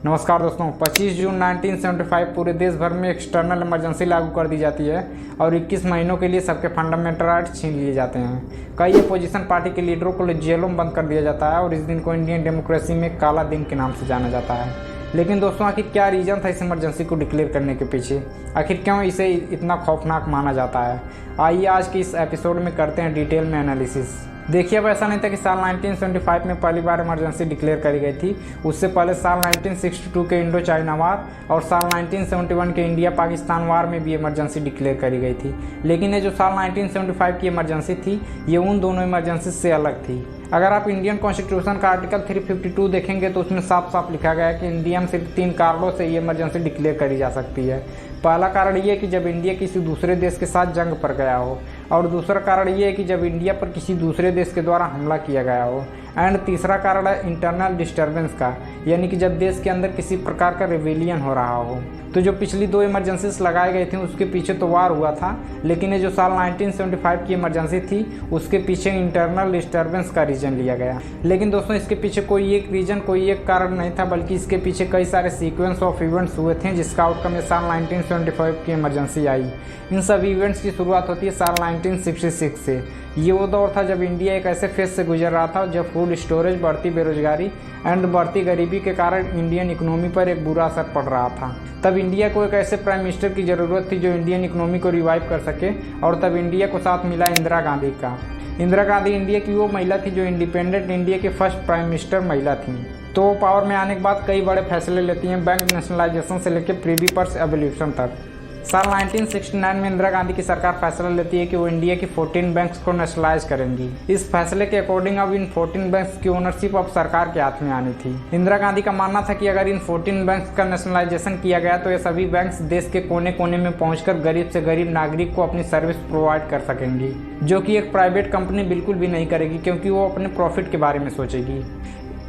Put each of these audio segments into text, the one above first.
नमस्कार दोस्तों, 25 जून 1975 पूरे देश भर में एक्सटर्नल इमरजेंसी लागू कर दी जाती है और 21 महीनों के लिए सबके फंडामेंटल राइट्स छीन लिए जाते हैं। कई अपोजिशन पार्टी के लीडरों को जेलों में बंद कर दिया जाता है और इस दिन को इंडियन डेमोक्रेसी में काला दिन के नाम से जाना जाता है। लेकिन दोस्तों, आखिर क्या रीज़न था इस इमरजेंसी को डिक्लेयर करने के पीछे? आखिर क्यों इसे इतना खौफनाक माना जाता है? आइए आज के इस एपिसोड में करते हैं डिटेल में एनालिसिस। देखिए, अब ऐसा नहीं था कि साल 1975 में पहली बार इमरजेंसी डिक्लेयर करी गई थी। उससे पहले साल 1962 के इंडो चाइना वार और साल 1971 के इंडिया पाकिस्तान वार में भी इमरजेंसी डिक्लेयर करी गई थी। लेकिन ये जो साल 1975 की इमरजेंसी थी, ये उन दोनों इमरजेंसी से अलग थी। अगर आप इंडियन कॉन्स्टिट्यूशन का आर्टिकल 352 देखेंगे तो उसमें साफ साफ लिखा गया है कि इंडिया में सिर्फ 3 कारणों से ये इमरजेंसी डिक्लेयर करी जा सकती है। पहला कारण ये है कि जब इंडिया किसी दूसरे देश के साथ जंग पर गया हो, और दूसरा कारण ये है कि जब इंडिया पर किसी दूसरे देश के द्वारा हमला किया गया हो, एंड तीसरा कारण है इंटरनल डिस्टर्बेंस का, यानी कि जब देश के अंदर किसी प्रकार का रिवेलियन हो रहा हो। तो जो पिछली 2 इमरजेंसीज लगाई गई थी उसके पीछे तो वार हुआ था, लेकिन ये जो साल 1975 की इमरजेंसी थी उसके पीछे इंटरनल डिस्टर्बेंस का रीजन लिया गया। लेकिन दोस्तों, इसके पीछे कोई एक रीजन, कोई एक कारण नहीं था, बल्कि इसके पीछे कई सारे सीक्वेंस ऑफ इवेंट्स हुए थे जिसका आउटकम ये साल 1975 की इमरजेंसी आई। इन सभी इवेंट्स की शुरुआत होती है साल 1966 से। ये वो दौर था जब इंडिया एक ऐसे फेज से गुजर रहा था जब फूड स्टोरेज, बढ़ती बेरोजगारी एंड बढ़ती गरीबी के कारण इंडियन इकोनॉमी पर एक बुरा असर पड़ रहा था। तब इंडिया को एक ऐसे प्राइम मिनिस्टर की ज़रूरत थी जो इंडियन इकोनॉमी को रिवाइव कर सके, और तब इंडिया को साथ मिला इंदिरा गांधी का। इंदिरा गांधी इंडिया की वो महिला थी जो इंडिपेंडेंट इंडिया के फर्स्ट प्राइम मिनिस्टर महिला थी। तो वो पावर में आने के बाद कई बड़े फैसले लेती हैं, बैंक नेशनलाइजेशन से लेकर प्रिवी पर्स एबोल्यूशन तक। साल 1969 में इंदिरा गांधी की सरकार फैसला लेती है कि वो इंडिया की 14 बैंक्स को नेशनलाइज करेंगी। इस फैसले के अकॉर्डिंग अब इन 14 बैंक्स की ओनरशिप अब सरकार के हाथ में आनी थी। इंदिरा गांधी का मानना था कि अगर इन 14 बैंक्स का नेशनलाइजेशन किया गया तो ये सभी बैंक्स देश के कोने कोने में पहुंचकर गरीब से गरीब नागरिक को अपनी सर्विस प्रोवाइड कर सकेंगी, जो कि एक प्राइवेट कंपनी बिल्कुल भी नहीं करेगी, क्योंकि वो अपने प्रॉफिट के बारे में सोचेगी।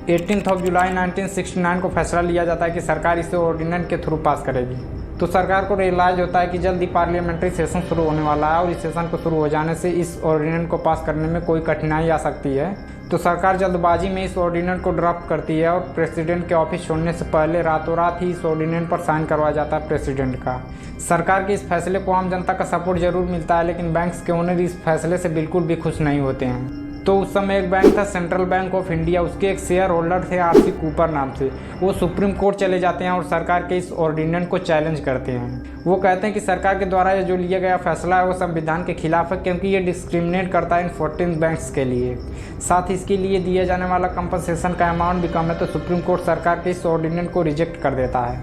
18 जुलाई 1969 को फैसला लिया जाता है कि सरकार इसे ऑर्डिनेंस के थ्रू पास करेगी। तो सरकार को रियलाइज होता है कि जल्दी पार्लियामेंट्री सेशन शुरू होने वाला है और इस सेशन को शुरू हो जाने से इस ऑर्डिनेंस को पास करने में कोई कठिनाई आ सकती है। तो सरकार जल्दबाजी में इस ऑर्डिनेंस को ड्राफ्ट करती है और प्रेसिडेंट के ऑफिस छोड़ने से पहले रातों रात ही इस ऑर्डिनेंस पर साइन करवाया जाता है प्रेसिडेंट का। सरकार के इस फैसले को आम जनता का सपोर्ट जरूर मिलता है, लेकिन बैंक्स के ओनर इस फैसले से बिल्कुल भी खुश नहीं होते हैं। तो उस समय एक बैंक था सेंट्रल बैंक ऑफ इंडिया, उसके एक शेयर होल्डर थे आरसी कूपर नाम से। वो सुप्रीम कोर्ट चले जाते हैं और सरकार के इस ऑर्डिनेंस को चैलेंज करते हैं। वो कहते हैं कि सरकार के द्वारा ये जो लिया गया फैसला है वो संविधान के खिलाफ है, क्योंकि ये डिस्क्रिमिनेट करता है इन 14 बैंक्स के लिए। साथ ही इसके लिए दिया जाने वाला कंपनसेशन का अमाउंट भी कम है। तो सुप्रीम कोर्ट सरकार के इस ऑर्डिनेंस को रिजेक्ट कर देता है।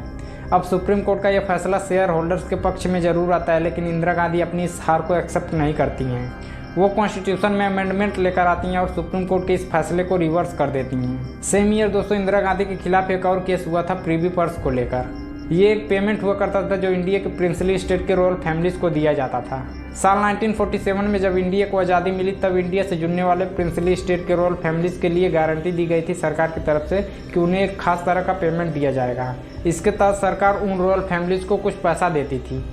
अब सुप्रीम कोर्ट का यह फैसला शेयर होल्डर्स के पक्ष में जरूर आता है, लेकिन इंदिरा गांधी अपनी इस हार को एक्सेप्ट नहीं करती हैं। वो कॉन्स्टिट्यूशन में अमेंडमेंट लेकर आती हैं और सुप्रीम कोर्ट के इस फैसले को रिवर्स कर देती हैं। सेम ईयर दोस्तों, इंदिरा गांधी के खिलाफ एक और केस हुआ था प्रिवी पर्स को लेकर। ये एक पेमेंट हुआ करता था जो इंडिया के प्रिंसली स्टेट के रॉयल फैमिलीज को दिया जाता था। साल 1947 में जब इंडिया को आज़ादी मिली तब इंडिया से जुड़ने वाले प्रिंसली स्टेट के रॉयल फैमिलीज के लिए गारंटी दी गई थी सरकार की तरफ से कि उन्हें एक खास तरह का पेमेंट दिया जाएगा। इसके तहत सरकार उन रॉयल फैमिलीज को कुछ पैसा देती थी।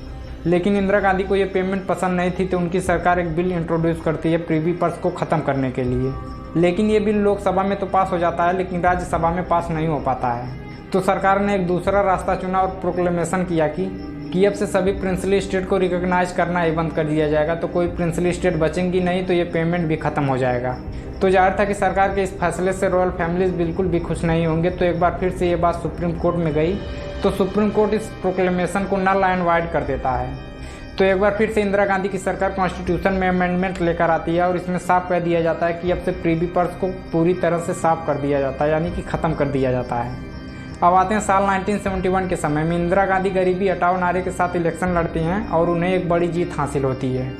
लेकिन इंदिरा गांधी को ये पेमेंट पसंद नहीं थी, तो उनकी सरकार एक बिल इंट्रोड्यूस करती है प्रिवी पर्स को ख़त्म करने के लिए। लेकिन ये बिल लोकसभा में तो पास हो जाता है, लेकिन राज्यसभा में पास नहीं हो पाता है। तो सरकार ने एक दूसरा रास्ता चुना और प्रोक्लेमेशन किया कि अब से सभी प्रिंसली स्टेट को रिकॉग्नाइज करना ही बंद कर दिया जाएगा। तो कोई प्रिंसली स्टेट बचेंगी नहीं, तो ये पेमेंट भी ख़त्म हो जाएगा। तो जाहिर था कि सरकार के इस फैसले से रॉयल फैमिलीज बिल्कुल भी खुश नहीं होंगे। तो एक बार फिर से ये बात सुप्रीम कोर्ट में गई, तो सुप्रीम कोर्ट इस प्रोक्लेमेशन को नल एंड वाइड कर देता है। तो एक बार फिर से इंदिरा गांधी की सरकार कॉन्स्टिट्यूशन में अमेंडमेंट लेकर आती है और इसमें साफ कह दिया जाता है कि अब से प्रिवी पर्स को पूरी तरह से साफ कर दिया जाता है, यानी कि ख़त्म कर दिया जाता है। अब आते हैं साल 1971 के समय में। इंदिरा गांधी गरीबी हटाओ नारे के साथ इलेक्शन लड़ती हैं और उन्हें एक बड़ी जीत हासिल होती है।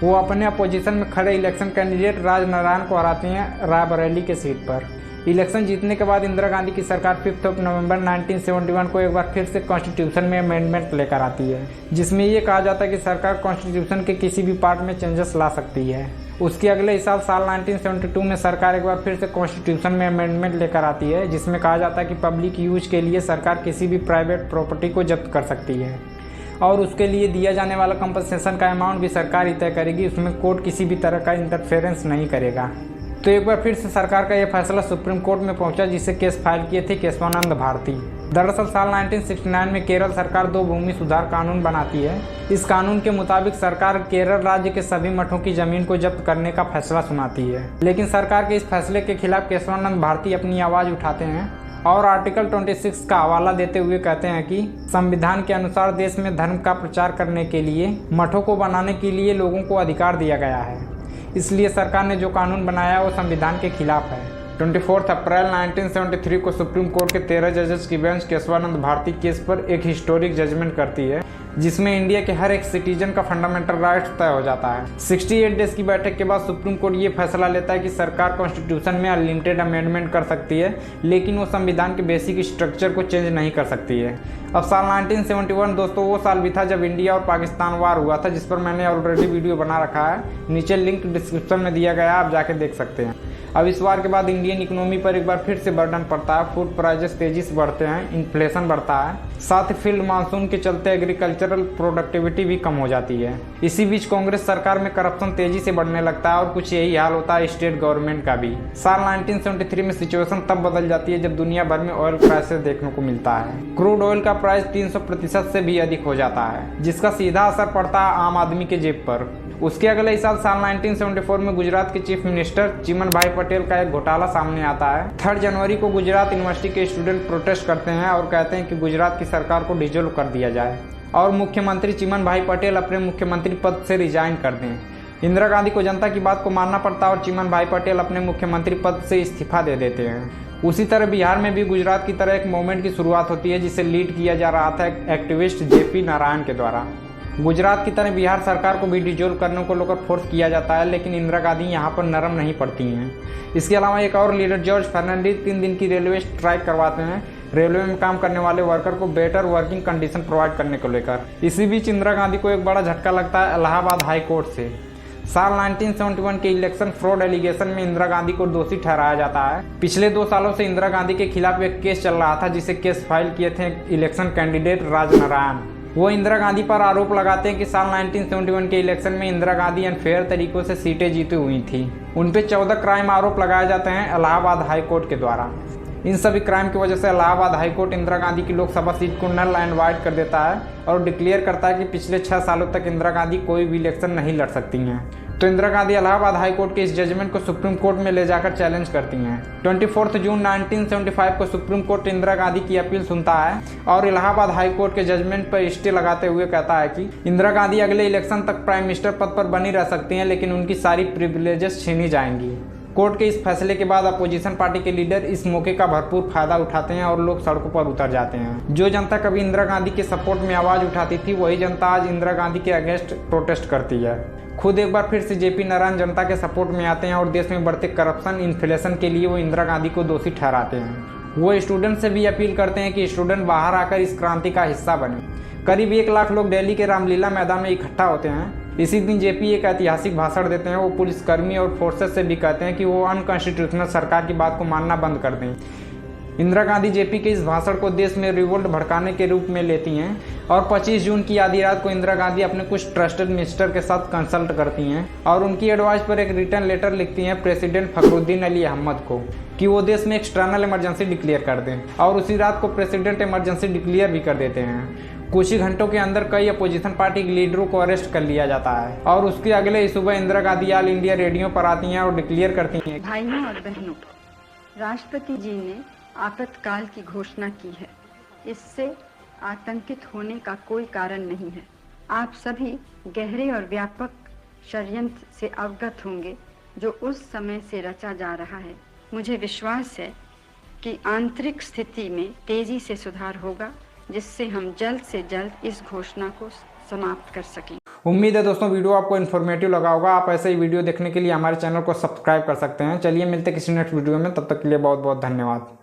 वो अपने अपोजिशन में खड़े इलेक्शन कैंडिडेट राज नारायण को हराती हैं रायबरेली के सीट पर। इलेक्शन जीतने के बाद इंदिरा गांधी की सरकार 5 नवंबर 1971 को एक बार फिर से कॉन्स्टिट्यूशन में अमेंडमेंट लेकर आती है, जिसमें ये कहा जाता है कि सरकार कॉन्स्टिट्यूशन के किसी भी पार्ट में चेंजेस ला सकती है। उसके अगले साल 1972 में सरकार एक बार फिर से कॉन्स्टिट्यूशन में अमेंडमेंट लेकर आती है, जिसमें कहा जाता है कि पब्लिक यूज के लिए सरकार किसी भी प्राइवेट प्रॉपर्टी को जब्त कर सकती है और उसके लिए दिया जाने वाला कंपनसेशन का अमाउंट भी सरकार ही तय करेगी। उसमें कोर्ट किसी भी तरह का इंटरफेरेंस नहीं करेगा। तो एक बार फिर से सरकार का यह फैसला सुप्रीम कोर्ट में पहुंचा, जिसे केस फाइल किए थे केशवानंद भारती। दरअसल साल 1969 में केरल सरकार 2 भूमि सुधार कानून बनाती है। इस कानून के मुताबिक सरकार केरल राज्य के सभी मठों की जमीन को जब्त करने का फैसला सुनाती है। लेकिन सरकार के इस फैसले के खिलाफ केशवानंद भारती अपनी आवाज उठाते हैं और आर्टिकल 26 का हवाला देते हुए कहते हैं कि संविधान के अनुसार देश में धर्म का प्रचार करने के लिए मठों को बनाने के लिए लोगों को अधिकार दिया गया है, इसलिए सरकार ने जो कानून बनाया वो संविधान के खिलाफ है। 24 अप्रैल 1973 को सुप्रीम कोर्ट के 13 जजेस की बेंच केशवानंद भारती केस पर एक हिस्टोरिक जजमेंट करती है, जिसमें इंडिया के हर एक सिटीजन का फंडामेंटल राइट तय हो जाता है। 68 डेज की बैठक के बाद सुप्रीम कोर्ट ये फैसला लेता है कि सरकार कॉन्स्टिट्यूशन में अनलिमिटेड अमेंडमेंट कर सकती है, लेकिन वो संविधान के बेसिक स्ट्रक्चर को चेंज नहीं कर सकती है। अब साल 1971 दोस्तों वो साल भी था जब इंडिया और पाकिस्तान वार हुआ था, जिस पर मैंने ऑलरेडी वीडियो बना रखा है, नीचे लिंक डिस्क्रिप्शन में दिया गया है, आप जाके देख सकते हैं। अब इस वार के बाद इंडियन इकोनॉमी पर एक बार फिर से बर्डन पड़ता है, फूड प्राइसेस तेजी से बढ़ते हैं, इन्फ्लेशन बढ़ता है, साथ ही फील्ड मानसून के चलते एग्रीकल्चरल प्रोडक्टिविटी भी कम हो जाती है। इसी बीच कांग्रेस सरकार में करप्शन तेजी से बढ़ने लगता है और कुछ यही हाल होता है स्टेट गवर्नमेंट का भी। साल 1973 में सिचुएशन तब बदल जाती है जब दुनिया भर में ऑयल प्राइसेस देखने को मिलता है। क्रूड ऑयल का प्राइस 300% से भी अधिक हो जाता है, जिसका सीधा असर पड़ता है आम आदमी के जेब पर। उसके अगले साल 1974 में गुजरात के चीफ मिनिस्टर चिमन भाई पटेल का एक घोटाला सामने आता है। 3 जनवरी को गुजरात यूनिवर्सिटी के स्टूडेंट प्रोटेस्ट करते हैं और कहते हैं कि गुजरात की सरकार को डिसॉल्व कर दिया जाए और मुख्यमंत्री चिमन भाई पटेल अपने मुख्यमंत्री पद से रिजाइन कर दें। इंदिरा गांधी को जनता की बात को मानना पड़ता है और चिमन भाई पटेल अपने मुख्यमंत्री पद से इस्तीफा दे देते हैं। उसी तरह बिहार में भी गुजरात की तरह एक मूवमेंट की शुरुआत होती है, जिसे लीड किया जा रहा था एक्टिविस्ट JP नारायण के द्वारा। गुजरात की तरह बिहार सरकार को भी डिसॉल्व करने को लेकर फोर्स किया जाता है, लेकिन इंदिरा गांधी यहाँ पर नरम नहीं पड़ती हैं। इसके अलावा एक और लीडर जॉर्ज फर्नांडिस 3 दिन की रेलवे स्ट्राइक करवाते हैं, रेलवे में काम करने वाले वर्कर को बेटर वर्किंग कंडीशन प्रोवाइड करने को लेकर। इसी बीच इंदिरा गांधी को एक बड़ा झटका लगता है इलाहाबाद हाई कोर्ट से। साल 1971 के इलेक्शन फ्रॉड एलिगेशन में इंदिरा गांधी को दोषी ठहराया जाता है। पिछले 2 सालों से इंदिरा गांधी के खिलाफ एक केस चल रहा था, जिसे केस फाइल किए थे इलेक्शन कैंडिडेट राजनारायण। वो इंदिरा गांधी पर आरोप लगाते हैं कि साल 1971 के इलेक्शन में इंदिरा गांधी अनफेयर तरीकों से सीटें जीती हुई थी। उन पे 14 क्राइम आरोप लगाए जाते हैं इलाहाबाद हाई कोर्ट के द्वारा। इन सभी क्राइम की वजह से इलाहाबाद हाई कोर्ट इंदिरा गांधी की लोकसभा सीट को नल एंड वाइड कर देता है और डिक्लेयर करता है कि पिछले 6 सालों तक इंदिरा गांधी कोई भी इलेक्शन नहीं लड़ सकती हैं। तो इंदिरा गांधी इलाहाबाद हाई कोर्ट के इस जजमेंट को सुप्रीम कोर्ट में ले जाकर चैलेंज करती हैं। 24 जून 1975 को सुप्रीम कोर्ट इंदिरा गांधी की अपील सुनता है और इलाहाबाद हाई कोर्ट के जजमेंट पर स्टे लगाते हुए कहता है कि इंदिरा गांधी अगले इलेक्शन तक प्राइम मिनिस्टर पद पर बनी रह सकती हैं, लेकिन उनकी सारी प्रिविलेजेस छीनी जाएंगी। कोर्ट के इस फैसले के बाद अपोजिशन पार्टी के लीडर इस मौके का भरपूर फायदा उठाते हैं और लोग सड़कों पर उतर जाते हैं। जो जनता कभी इंदिरा गांधी के सपोर्ट में आवाज उठाती थी, वही जनता आज इंदिरा गांधी के अगेंस्ट प्रोटेस्ट करती है। खुद एक बार फिर से JP नारायण जनता के सपोर्ट में आते हैं और देश में बढ़ते करप्शन इन्फ्लेशन के लिए वो इंदिरा गांधी को दोषी ठहराते हैं। वो स्टूडेंट से भी अपील करते हैं कि स्टूडेंट बाहर आकर इस क्रांति का हिस्सा बने। करीब 1 लाख लोग दिल्ली के रामलीला मैदान में इकट्ठा होते हैं। इसी दिन JP एक ऐतिहासिक भाषण देते हैं। वो पुलिसकर्मी और फोर्सेस से भी कहते हैं कि वो अनकॉन्स्टिट्यूशनल सरकार की बात को मानना बंद कर दें। इंदिरा गांधी JP के इस भाषण को देश में रिवोल्ट भड़काने के रूप में लेती हैं और 25 जून की आधी रात को इंदिरा गांधी अपने कुछ ट्रस्टेड मिनिस्टर के साथ कंसल्ट करती हैं और उनकी एडवाइस पर एक रिटर्न लेटर लिखती हैं प्रेसिडेंट फखरुद्दीन अली अहमद को कि वो देश में एक्सटर्नल इमरजेंसी डिक्लेयर कर दें, और उसी रात को प्रेसिडेंट इमरजेंसी डिक्लेयर भी कर देते हैं। कुछ ही घंटों के अंदर कई अपोजिशन पार्टी के लीडरों को अरेस्ट कर लिया जाता है और उसके अगले ही सुबह Indira Gandhi all India radio पर आती हैं और डिक्लेयर करती हैं, भाइयों और बहनों, राष्ट्रपति जी ने आपातकाल की घोषणा की है। इससे आतंकित होने का कोई कारण नहीं है। आप सभी गहरे और व्यापक षड्यंत्र से अवगत होंगे जो उस समय से रचा जा रहा है। मुझे विश्वास है कि आंतरिक स्थिति में तेजी से सुधार होगा, जिससे हम जल्द से जल्द इस घोषणा को समाप्त कर सकें। उम्मीद है दोस्तों वीडियो आपको इन्फॉर्मेटिव लगा होगा। आप ऐसे ही वीडियो देखने के लिए हमारे चैनल को सब्सक्राइब कर सकते हैं। चलिए मिलते हैं किसी नेक्स्ट वीडियो में, तब तक के लिए बहुत बहुत धन्यवाद।